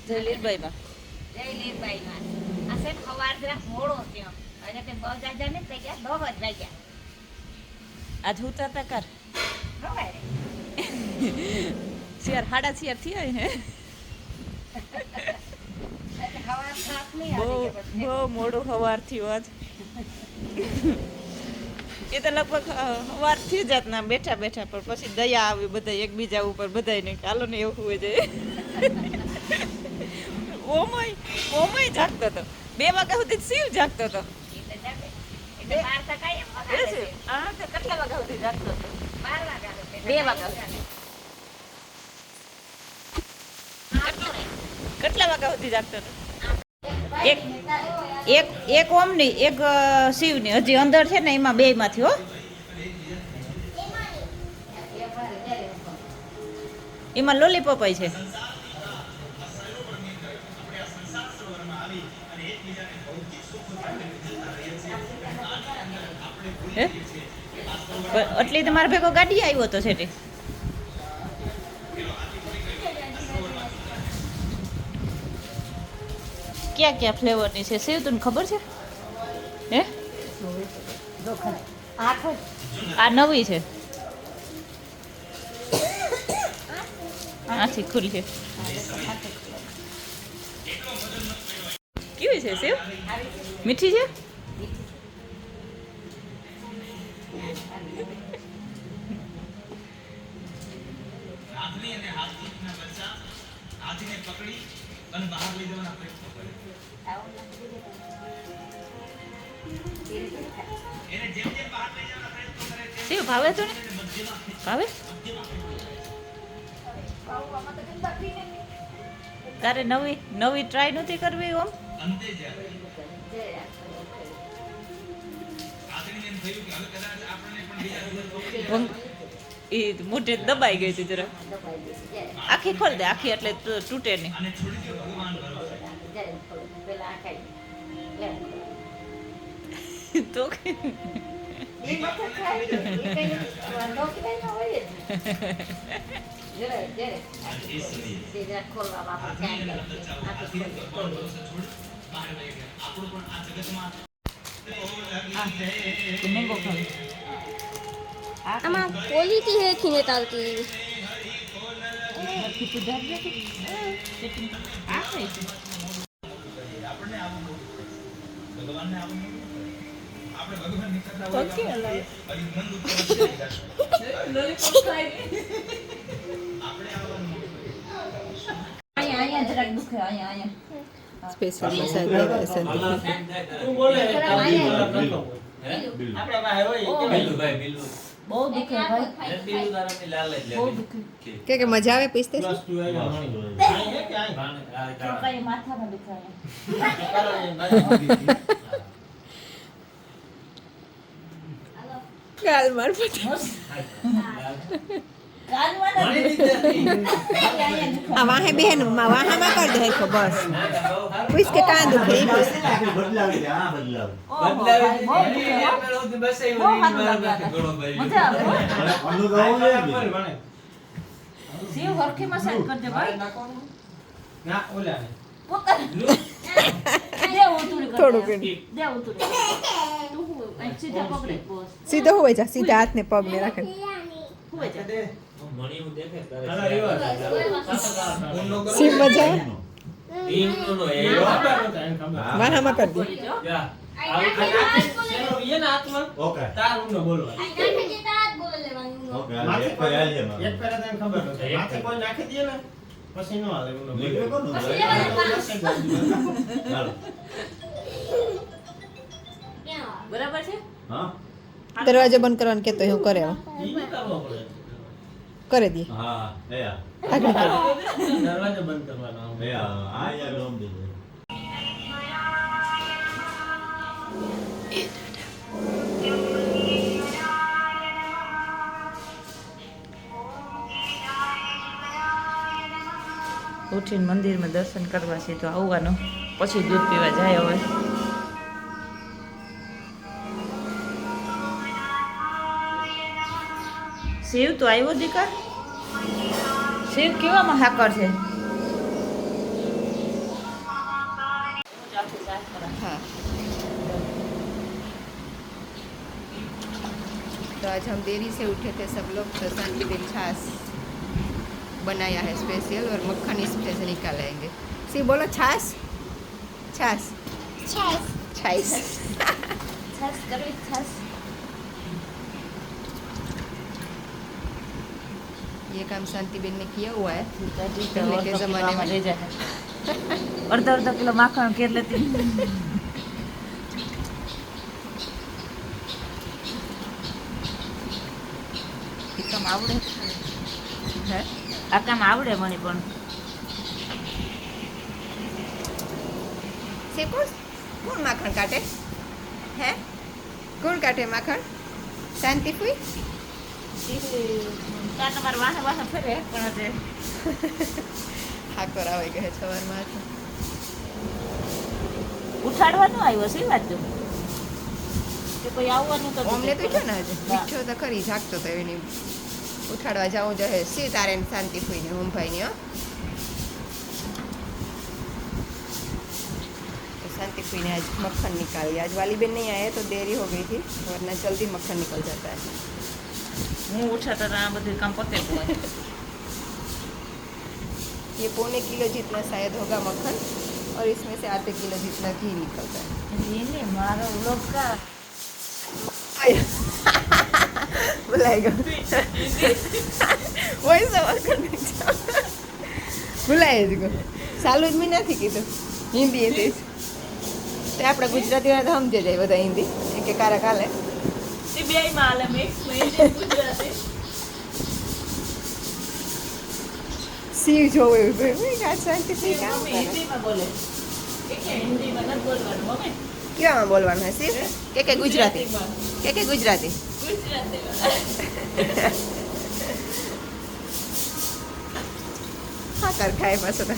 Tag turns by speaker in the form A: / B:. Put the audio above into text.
A: જય લીરબાઈમાં
B: આ છે સવાર જરા મોડો થયો અને તે બહુ જાજા ને થઈ ગયા 10 જ વાગ્યા
A: આજ ઉતારતા કર
B: સવારે
A: શિયાર હાડા શિયાર થયા હે
B: સવાર સાત નહીં
A: બહુ મોડું સવાર થયું આજ એ તો લગભગ સવારથી જ ના બેઠા બેઠા પણ પછી દયા આવી બધા એકબીજા ઉપર બધાને ચાલો ને એવું હોય જાય ઓમય જાગતો હતો 2 વાગ્યા સુધી શિવ જાગતો હતો
B: એટલે બાર તો કાંઈ
A: હા તે કેટલા વાગ્યા સુધી જાગતો હતો
B: 12 વાગ્યા સુધી
A: 2 વાગ્યા કેટલા વાગ્યા સુધી જાગતો હતો એક ઓમની એક શિવની હજી અંદર છે ને એમાં 2 માંથી હો એમાં લોલીપોપ છે હે એટલી તમારા ભેગો ગાડી આવ્યો હતો છે ક્યાં ક્યાં ફ્લેવરની છે શિવ તને ખબર છે હે આ નવી છે આથી ખુલ્લી છે કેવી છે શિવ મીઠી છે
C: પકડી અને બહાર લઈ જવાના પ્રયત્ન કરે એને જેમ જેમ બહાર લઈ જવાના પ્રયત્ન કરે
A: શિવ ભાવે તો ને ભાવે તારે નવી ટ્રાય નથી કરવી ઓમ
C: અંતે જ્યારે આદરીને એમ થયું કે હવે કદાચ આપણને પણ બીજા
A: એ મોઢે દબાઈ ગઈ હતી જરા આખી ખોલ દે આખી એટલે તૂટે નહીં
C: અને છોડી દો ભગવાન
B: પેલા
A: તો મેંગો ખાવ
D: આમાં ક્વોલિટી હે ખીનેતાલ की
C: આપણને આવું ભગવાનને આવું આપણે ભગવાન નીકળતા હોય
A: ઓકે અલ્લાહ
C: હરી મન ઉપર
A: લોલીપોપ ખાઈ
C: આપણે આવવાનું
A: અહીંયા જરાક દુખે અહીંયા
E: સ્પેશિયલ મસાજ દેવાય શાંતિ
F: તું બોલે
C: આપણે ભાઈ હોય
A: બહુ દુખે ભાઈ બહુ દુખે
E: કે મજા આવે પીસતે
F: પ્લસ 2 આવ્યા મણી
A: ચોકાઈ માથામાં દુખાય
E: ગાલ માર પછી આ વાહે બેન વાહામાં કર દે હરખો બસ પૂછ કે કાં દુખે ઈ પૂછ
G: બદલાવી દે આ બદલાવ અનુભવ લે
A: શિવ હરખી મસાજ કરજે ભાઈ
F: ના ઓલા
E: થોડુંક સીધો હોય જા સીધા હાથ ને પગ ને રાખે સીમ મજા વાહામાં કર દે
G: ઓકે
F: તાર ઉનો બોલવા
G: ઓકે
F: માથે
G: એક પર આલે
F: એક પેલા તને ખબર નથી માથે કોઈ નાખી દે ને પછી નો હાલે ઉનો
G: લીધું કોનું ચાલો
A: બરાબર છે
G: હા
E: દરવાજો બંધ કરવાનું કેતો હું કરે હવે
F: ઈ કરવો પડે
E: કરી દે
G: હા એ
E: આગળ કર
F: દરવાજો બંધ કરવાનો
G: એ આ યાર લોમ દે
A: ઉઠીને મંદિરમાં દર્શન કરવા છે તો આવવાનું પછી દૂધ પીવા જાય હવે શિવ તો આવ્યો દીકરા શિવ કેવામાં હાકર છે
E: आज हम देरी से उठे थे सब लोग, तो शांति बेन छाछ बनाया है स्पेशल और मक्खन इसमें से निकालेंगे। सी बोलो छाछ, छाछ,
B: છાસ
E: छाछ।
B: છાસ કરવી છાસ
E: ये काम शांति बेन ने किया हुआ है पहले के ज़माने में।
A: અડધો કિલો માખણ કેર લેતી એ કામ આવડે
E: है
A: આ કામ આવડે મને પણ
E: से कौन माखन काटे है? कौन काटे माखन? शांति हुई?
A: ત્યાં તમારે વાહે વાહે ફરે પણ તે
E: હાકર આવી ગયો સવારમાં
A: ઉઠાડવાનું આવ્યો છે એ વાત જો કે કોઈ આવવાનું તો
E: અમને તો છે ને હજુ મીઠો તો ખરી જાગતો તો એની ઉઠાડવા જવું જોઈએ સી તારે ને શાંતિ ફૂઈને હોમભાઈને હો तो शांति फूई ने आज मक्खन निकाली। आज वाली बेन नहीं आए तो देरी हो गई थी वरना जल्दी मक्खन निकल जाता है।
A: હું ઉઠાતા તો આ બધું કામ પતે હોય
E: ये 1.25 किलो जितना शायद होगा मक्खन और इसमें से आधे किलो जितना घी निकलता है।
A: એને મારો લોક કા
E: बुलाएगा वही सवाल करने बुलाए જ સાલું જ મેં નથી કીધું હિન્દી હતી તે આપણે ગુજરાતીમાં તો સમજે જાય બધા હિન્દી કે કારા કાલે
A: તે બેયમાં આલે મિક્સ મેં ગુજરાતી
E: શિવ જોવે એવું શાંતિ થી કામ
A: મમ્મી
E: કરે
A: હિન્દીમાં બોલે કે હિન્દીમાં નથી બોલવાનું મમ્મી
E: કેવામાં બોલવાનું હે શિવ કે ગુજરાતી કે ગુજરાતી
A: ગુજરાતીમાં
E: હા કર ખાય પાછો તો